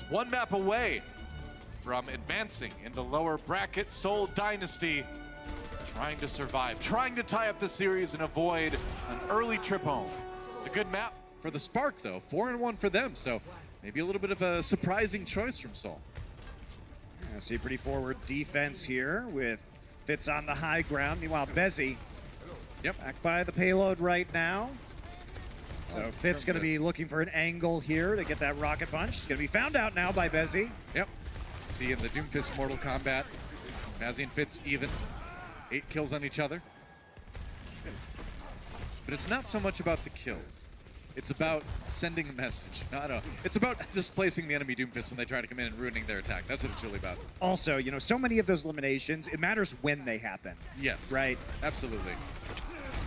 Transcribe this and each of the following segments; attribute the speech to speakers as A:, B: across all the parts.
A: One map away from advancing in the lower bracket. Seoul Dynasty trying to survive, trying to tie up the series and avoid an early trip home. It's a good map for the Spark though, 4-1 for them, so maybe a little bit of a surprising choice from Seoul.
B: I see pretty forward defense here with Fitz on the high ground. Meanwhile, Bezzy back by the payload right now. So Fitz going to be looking for an angle here to get that rocket punch. It's going to be found out now by Bezzy.
A: Yep. See in the Doomfist Mortal Kombat, Bazzy and Fitz even. 8 kills on each other. But it's not so much about the kills. It's about sending a message. It's about displacing the enemy Doomfist when they try to come in and ruining their attack. That's what it's really about.
B: Also, you know, so many of those eliminations, it matters when they happen.
A: Yes.
B: Right?
A: Absolutely.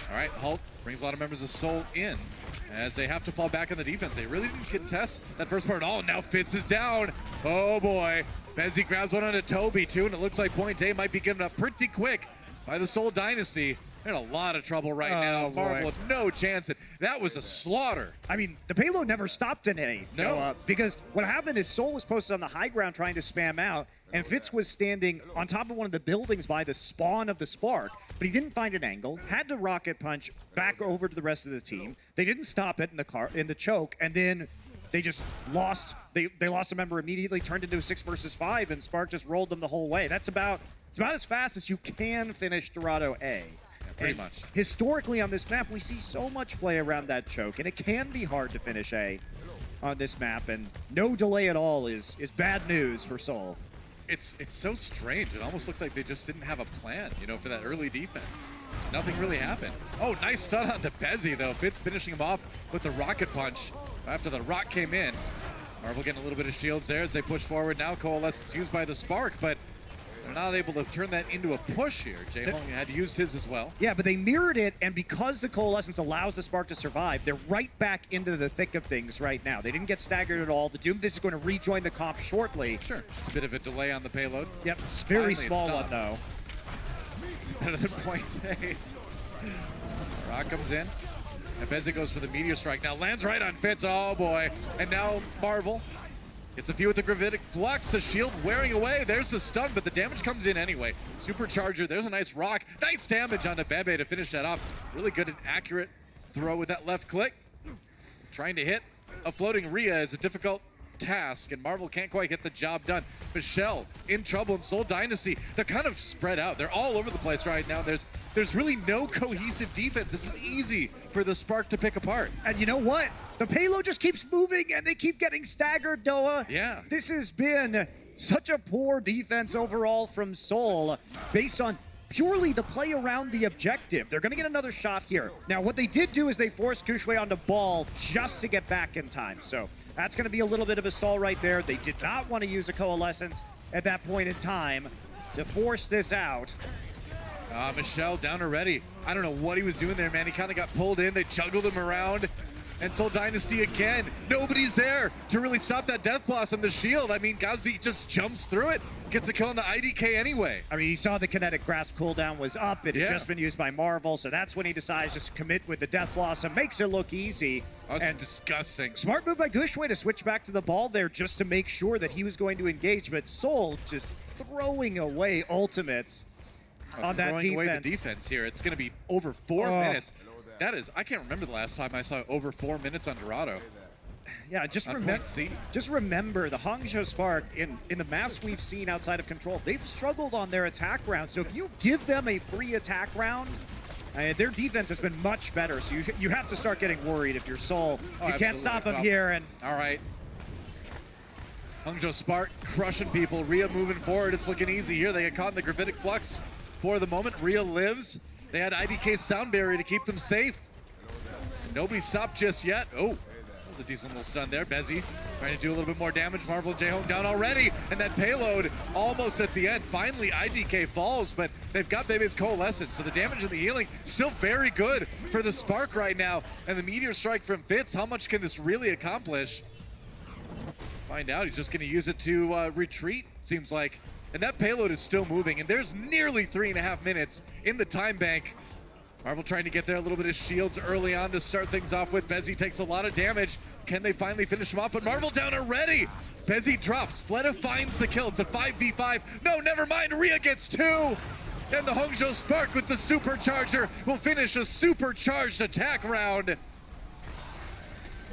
A: All right, Halt brings a lot of members of Seoul in as they have to fall back on the defense. They really didn't contest that first part at all. Now Fitz is down. Oh boy. Bezzy grabs one onto Toby too, and it looks like Point A might be given up pretty quick by the Seoul Dynasty. They're in a lot of trouble right now. Marvel with no chance. That was a slaughter.
B: I mean, the payload never stopped in A.
A: No.
B: Because what happened is Seoul was posted on the high ground trying to spam out, and Fitz was standing on top of one of the buildings by the spawn of the Spark, but he didn't find an angle, had to rocket punch back over to the rest of the team. They didn't stop it in the choke, and then they just lost. They lost a member immediately, turned into a 6 versus 5, and Spark just rolled them the whole way. It's about as fast as you can finish Dorado A.
A: Pretty much.
B: Historically on this map, we see so much play around that choke, and it can be hard to finish A on this map, and no delay at all is bad news for Seoul.
A: It's so strange. It almost looked like they just didn't have a plan, you know, for that early defense. Nothing really happened. Oh, nice stun onto Bezzy, though. Fitz finishing him off with the rocket punch after the rock came in. Marvel getting a little bit of shields there as they push forward. Now Coalescence used by the Spark, but they're not able to turn that into a push here. Jae-Hong had used his as well.
B: Yeah, but they mirrored it, and because the Coalescence allows the Spark to survive, they're right back into the thick of things right now. They didn't get staggered at all. The Doomfist is going to rejoin the comp shortly.
A: Sure, just a bit of a delay on the payload.
B: Yep, it's very small one, though.
A: Better than Point A. Rock comes in, and Bezzy goes for the Meteor Strike. Now lands right on Fitz, oh boy. And now Marvel gets a few with the Gravitic Flux, the shield wearing away. There's the stun, but the damage comes in anyway. Supercharger, there's a nice rock. Nice damage onto Bebe to finish that off. Really good and accurate throw with that left click. Trying to hit a floating Rhea is a difficult task, and Marvel can't quite get the job done. Michelle in trouble in Seoul Dynasty. They're kind of spread out. They're all over the place right now. There's really no cohesive defense. This is easy for the Spark to pick apart.
B: And you know what? The payload just keeps moving, and they keep getting staggered, Doa.
A: Yeah.
B: This has been such a poor defense overall from Seoul, based on purely the play around the objective. They're going to get another shot here. Now, what they did do is they forced Kushui onto ball just to get back in time. So that's going to be a little bit of a stall right there. They did not want to use a Coalescence at that point in time to force this out.
A: Michelle down already. I don't know what he was doing there, man. He kind of got pulled in. They juggled him around. And Seoul Dynasty again. Nobody's there to really stop that Death Blossom, the shield. I mean, Gosby just jumps through it. Gets a kill on the IDK anyway.
B: I mean, he saw the kinetic grasp cooldown was up. It had just been used by Marvel, so that's when he decides just to commit with the Death Blossom. Makes it look easy.
A: That's disgusting.
B: Smart move by Gushue to switch back to the ball there just to make sure that he was going to engage, but Seoul just throwing away ultimates on that defense.
A: Throwing away the defense here. It's going to be over 4 minutes. That is, I can't remember the last time I saw over 4 minutes on Dorado.
B: Yeah, just remember the Hangzhou Spark in the maps we've seen outside of Control, they've struggled on their attack round. So if you give them a free attack round, their defense has been much better. So you have to start getting worried if you're Seoul. You can't stop them here. And
A: all right. Hangzhou Spark crushing people. Rhea moving forward. It's looking easy here. They get caught in the Gravitic Flux for the moment. Rhea lives. They had IDK sound barrier to keep them safe. Nobody stopped just yet. Oh, that was a decent little stun there. Bezzy trying to do a little bit more damage. Marvel and Jae-Hong down already. And that payload almost at the end. Finally, IDK falls, but they've got Bebe's Coalescence. So the damage and the healing still very good for the Spark right now. And the Meteor Strike from Fitz, how much can this really accomplish? Find out. He's just going to use it to retreat, seems like. And that payload is still moving, and there's nearly 3.5 minutes in the time bank. Marvel trying to get there, a little bit of shields early on to start things off with. Bezzy takes a lot of damage. Can they finally finish him off? But Marvel down already. Bezzy drops. Fleta finds the kill. It's a 5v5. No, never mind. Rhea gets 2. And the Hangzhou Spark with the supercharger will finish a supercharged attack round.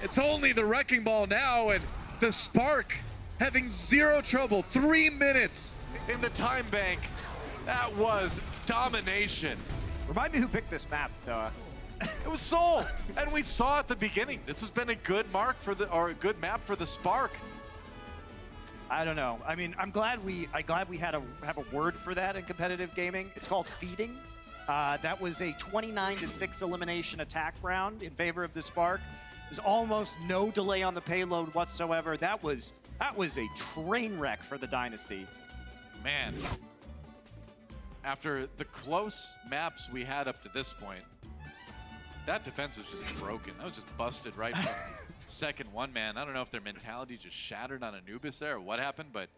A: It's only the Wrecking Ball now, and the Spark having 0 trouble. 3 minutes in the time bank. That was domination.
B: Remind me who picked this map, Noah.
A: It was Seoul, and we saw at the beginning. This has been a good mark for the, or a good map for the Spark.
C: I don't know. I mean, I'm glad we had have a word for that in competitive gaming. It's called feeding. That was a 29-6 elimination attack round in favor of the Spark. There's almost no delay on the payload whatsoever. That was a train wreck for the Dynasty.
A: Man, after the close maps we had up to this point, that defense was just broken. That was just busted right from second one, man. I don't know if their mentality just shattered on Anubis there or what happened, but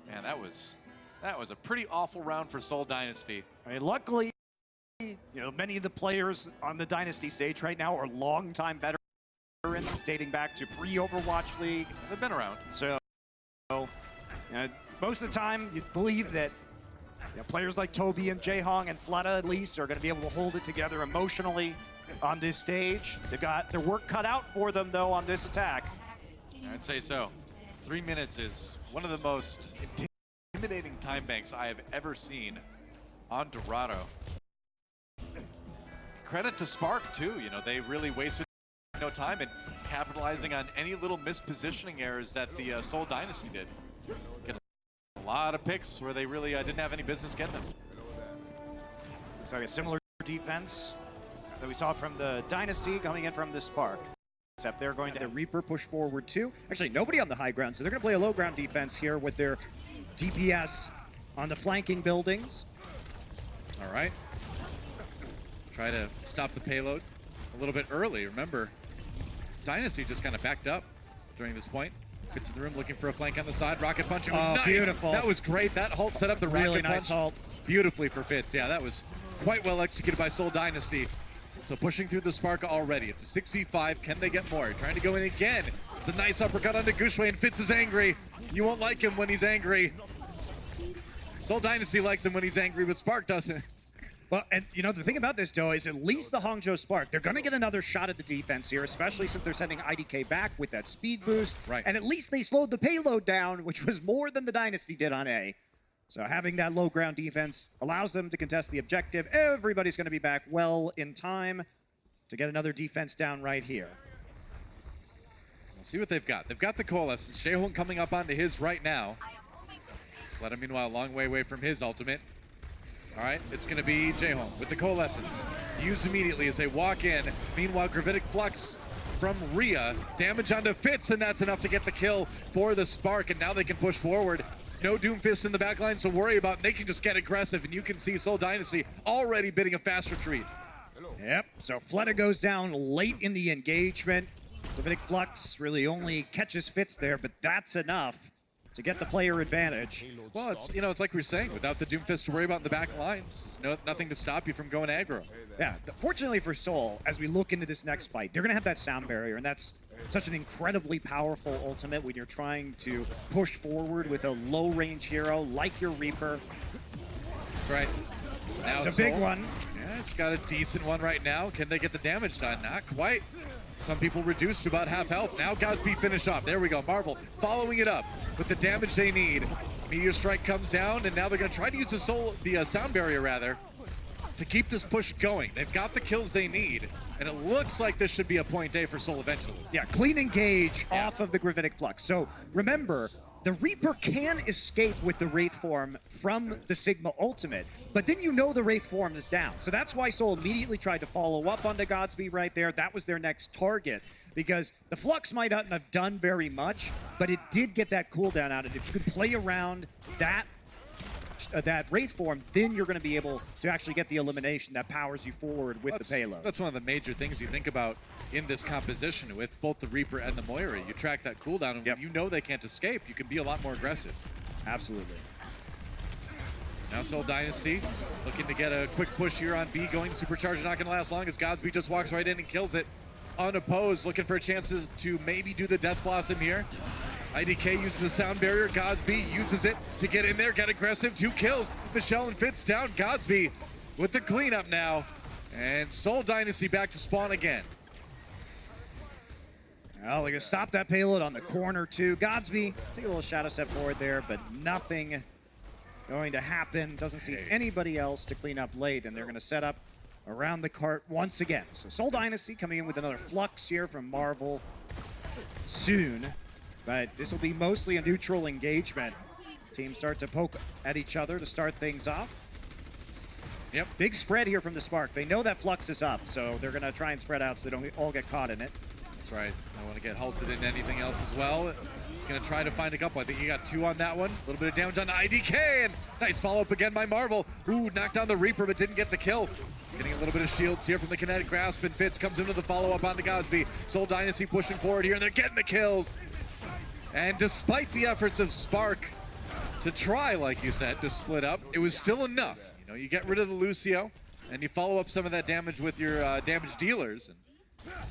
A: man, that was a pretty awful round for Seoul Dynasty.
C: I mean, luckily, you know, many of the players on the Dynasty stage right now are longtime veterans dating back to pre-Overwatch League.
A: They've been around.
C: So, most of the time, you believe that players like Toby and Jaehong and Fleta at least are going to be able to hold it together emotionally on this stage. They've got their work cut out for them, though, on this attack.
A: I'd say so. 3 minutes is one of the most intimidating time banks I have ever seen on Dorado. Credit to Spark, too. You know, they really wasted no time in capitalizing on any little mispositioning errors that the Seoul Dynasty did. Get a lot of picks where they really didn't have any business getting them.
C: Looks like a similar defense that we saw from the Dynasty coming in from the Spark. Except they're going to
B: The Reaper push forward too. Actually, nobody on the high ground, so they're going to play a low ground defense here with their DPS on the flanking buildings.
A: All right. Try to stop the payload a little bit early. Remember, Dynasty just kind of backed up during this point. Fits in the room looking for a flank on the side. Rocket punch. Oh, nice.
B: Beautiful.
A: That was great. That halt set up the
B: Really
A: rocket
B: nice
A: punch
B: halt.
A: beautifully for Fitz. Yeah, that was quite well executed by Seoul Dynasty. So pushing through the Spark already. It's a 6v5. Can they get more? Trying to go in again. It's a nice uppercut onto Gushwei, and Fitz is angry. You won't like him when he's angry. Seoul Dynasty likes him when he's angry, but Spark doesn't.
B: Well, and you know, the thing about this, though, is at least the Hangzhou Spark, they're going to get another shot at the defense here, especially since they're sending IDK back with that speed boost.
A: Right.
B: And at least they slowed the payload down, which was more than the Dynasty did on A. So having that low ground defense allows them to contest the objective. Everybody's going to be back well in time to get another defense down right here.
A: We'll see what they've got. They've got the Coalescence. Jaehong coming up onto his right now. Fleta, meanwhile, a long way away from his ultimate. All right, it's going to be Jaehong with the Coalescence. Used immediately as they walk in. Meanwhile, Gravitic Flux from Rhea. Damage onto Fitz, and that's enough to get the kill for the Spark, and now they can push forward. No Doomfist in the backline, so worry about it. They can just get aggressive, and you can see Seoul Dynasty already bidding a fast retreat.
B: Yep, so Fleta goes down late in the engagement. Gravitic Flux really only catches Fitz there, but that's enough to get the player advantage.
A: Well, it's like we were saying, without the Doomfist to worry about in the back lines, there's nothing to stop you from going aggro.
B: Yeah, fortunately for Seoul, as we look into this next fight, they're going to have that sound barrier, and that's such an incredibly powerful ultimate when you're trying to push forward with a low-range hero like your Reaper.
A: That's right. Now
B: It's a big one.
A: Yeah, it's got a decent one right now. Can they get the damage done? Not quite. Some people reduced to about half health. Now Godspeed finished off. There we go. Marvel following it up with the damage they need. Meteor Strike comes down, and now they're going to try to use the sound barrier, rather, to keep this push going. They've got the kills they need, and it looks like this should be a point A for Seoul eventually.
B: Yeah, clean engage off of the Gravitic Flux. So remember, the Reaper can escape with the Wraith form from the Sigma ultimate, but then you know the Wraith form is down. So that's why Seoul immediately tried to follow up onto Godspeed right there. That was their next target, because the Flux might not have done very much, but it did get that cooldown out. And if you can play around that Wraith form, then you're going to be able to actually get the elimination that powers you forward with the payload.
A: That's one of the major things you think about in this composition with both the Reaper and the Moira. You track that cooldown, and when you know they can't escape, you can be a lot more aggressive.
B: Absolutely.
A: Now Seoul Dynasty looking to get a quick push here on B, going supercharger, not going to last long as Godspeed just walks right in and kills it unopposed, looking for chances to maybe do the Death Blossom here. IDK uses the sound barrier. Godsby uses it to get in there, get aggressive. 2 kills. Michelle and Fitz down. Godsby with the cleanup now. And Seoul Dynasty back to spawn again.
B: Well, they're going to stop that payload on the corner, too. Godsby, take a little shadow step forward there, but nothing going to happen. Doesn't see anybody else to clean up late, and they're going to set up around the cart once again. So Seoul Dynasty coming in with another flux here from Marvel soon. But this will be mostly a neutral engagement. Teams start to poke at each other to start things off.
A: Yep.
B: Big spread here from the Spark. They know that flux is up, so they're going to try and spread out so they don't all get caught in it.
A: That's right. I want to get halted into anything else as well. He's going to try to find a couple. I think he got 2 on that one. A little bit of damage on IDK, and nice follow-up again by Marvel. Ooh, knocked down the Reaper, but didn't get the kill. Getting a little bit of shields here from the kinetic grasp, and Fitz comes into the follow-up onto Godsby. Seoul Dynasty pushing forward here, and they're getting the kills. And despite the efforts of Spark to try, like you said, to split up, it was still enough. You know, you get rid of the Lucio, and you follow up some of that damage with your damage dealers. And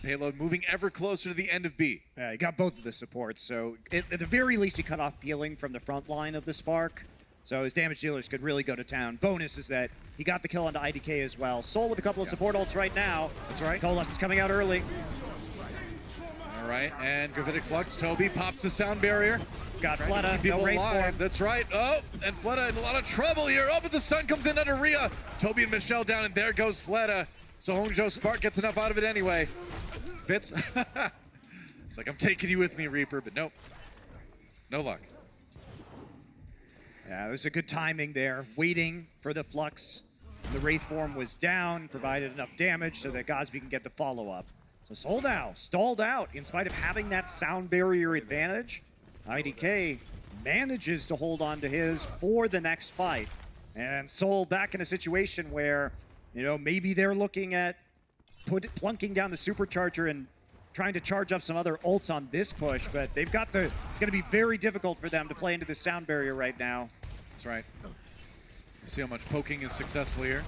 A: payload moving ever closer to the end of B.
B: Yeah, he got both of the supports, so at the very least he cut off peeling from the front line of the Spark. So his damage dealers could really go to town. Bonus is that he got the kill onto IDK as well. Soul with a couple of support ults right now.
A: That's right.
B: Coalescence coming out early.
A: All right, and Gravitic Flux. Toby pops the sound barrier.
B: Got Fleta,
A: People
B: no raid
A: alive.
B: form.
A: That's right. Oh, and Fleta in a lot of trouble here. Oh, but the stun comes in under Rhea. Toby and Michelle down, and there goes Fleta. So Hongzhou Spark gets enough out of it anyway. Fitz. It's like, I'm taking you with me, Reaper, but nope. No luck.
B: Yeah, there's a good timing there. Waiting for the Flux. The Wraith form was down, provided enough damage so that Godsby can get the follow-up. So Soul now stalled out in spite of having that sound barrier advantage. IDK manages to hold on to his for the next fight. And Soul back in a situation where, you know, maybe they're looking at plunking down the supercharger and trying to charge up some other ults on this push, but they've got it's going to be very difficult for them to play into the sound barrier right now.
A: That's right. See how much poking is successful here.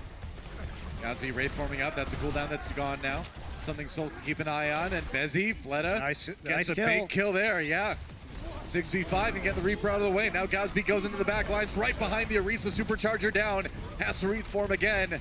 A: Godsby Wraith forming up. That's a cooldown that's gone now. Something Soul can keep an eye on. And Bezzy, Fleta gets a big kill there. Yeah. 6v5 and get the Reaper out of the way. Now Godsby goes into the back lines right behind the Orisa supercharger down. Has to Wraith form again.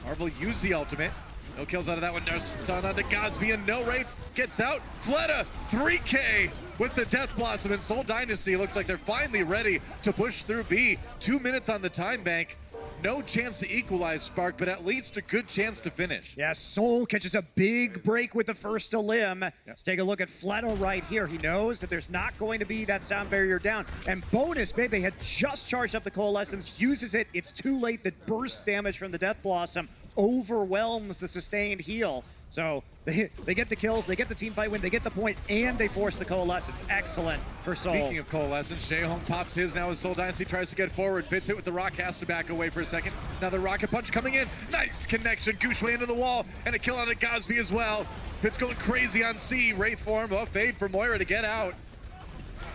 A: Marvel used the ultimate. No kills out of that one. No stun onto Godsby and no Wraith gets out. Fleta 3K with the Death Blossom, and Seoul Dynasty looks like they're finally ready to push through B. 2 minutes on the time bank. No chance to equalize Spark, but at least a good chance to finish.
B: Yeah, Soul catches a big break with the first to limb. Yep. Let's take a look at Fleta right here. He knows that there's not going to be that sound barrier down. And bonus, Bebe had just charged up the Coalescence, uses it. It's too late. The burst damage from the Death Blossom overwhelms the sustained heal. So they get the kills, they get the team fight win, they get the point, and they force the Coalescence. Excellent for Soul.
A: Speaking of Coalescence, Jaehong pops his now as Seoul Dynasty tries to get forward. Fitz it with the rock, has to back away for a second. Now the rocket punch coming in. Nice connection. Gushway into the wall, and a kill on Godsby as well. Fitz going crazy on C. Wraith form. Oh, fade for Moira to get out.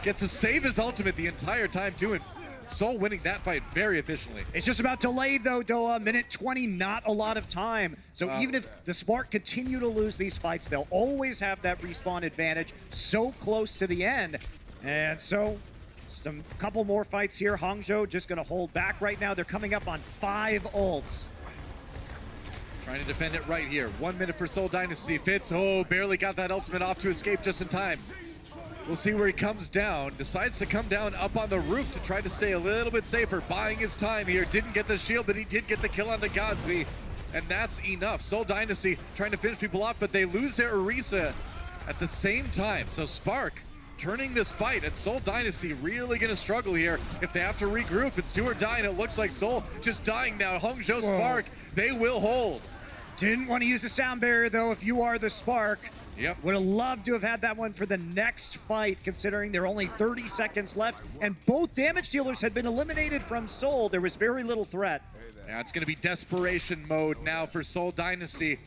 A: Gets to save his ultimate the entire time too, and Soul winning that fight very efficiently.
B: It's just about delayed though, Doa. Minute 20, not a lot of time. So even if the Spark continue to lose these fights, they'll always have that respawn advantage so close to the end. And so, just a couple more fights here. Hongzhou just gonna hold back right now. They're coming up on 5 ults.
A: Trying to defend it right here. 1 minute for Seoul Dynasty. Fitz, oh, barely got that ultimate off to escape just in time. We'll see where he comes down. Decides to come down up on the roof to try to stay a little bit safer. Buying his time here. Didn't get the shield, but he did get the kill on the Godsby. And that's enough. Seoul Dynasty trying to finish people off, but they lose their Orisa at the same time. So Spark turning this fight, and Seoul Dynasty really going to struggle here if they have to regroup. It's do or die, and it looks like Seoul just dying now. Hongzhou Spark, they will hold.
B: Didn't want to use the sound barrier though if you are the Spark.
A: Yep.
B: Would have loved to have had that one for the next fight, considering there are only 30 seconds left, and both damage dealers had been eliminated from Soul. There was very little threat.
A: Yeah, it's going to be desperation mode now for Seoul Dynasty,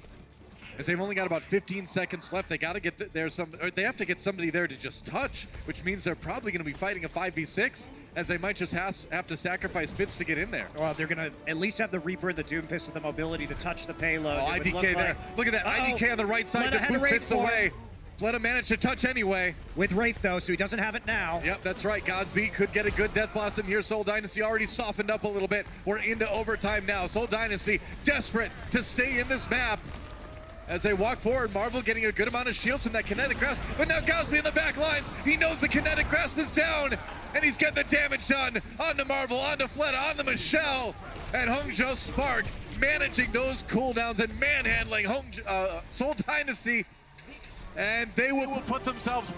A: as they've only got about 15 seconds left. They got to get they have to get somebody there to just touch, which means they're probably going to be fighting a 5v6, as they might just have to sacrifice Fitz to get in there.
B: Well, they're going to at least have the Reaper and the Doomfist with the mobility to touch the payload.
A: Oh, IDK there. Look at that. IDK on the right side to boot Fitz away. Fleta managed to touch anyway.
B: With Wraith, though, so he doesn't have it now.
A: Yep, that's right. Godspeed could get a good Death Blossom here. Seoul Dynasty already softened up a little bit. We're into overtime now. Seoul Dynasty desperate to stay in this map. As they walk forward, Marvel getting a good amount of shields from that kinetic grasp. But now Godspeed in the back lines. He knows the kinetic grasp is down. And he's getting the damage done onto Marvel, onto Fleta, onto Michelle. And Hongjo Spark managing those cooldowns and manhandling Seoul Dynasty. And they will put themselves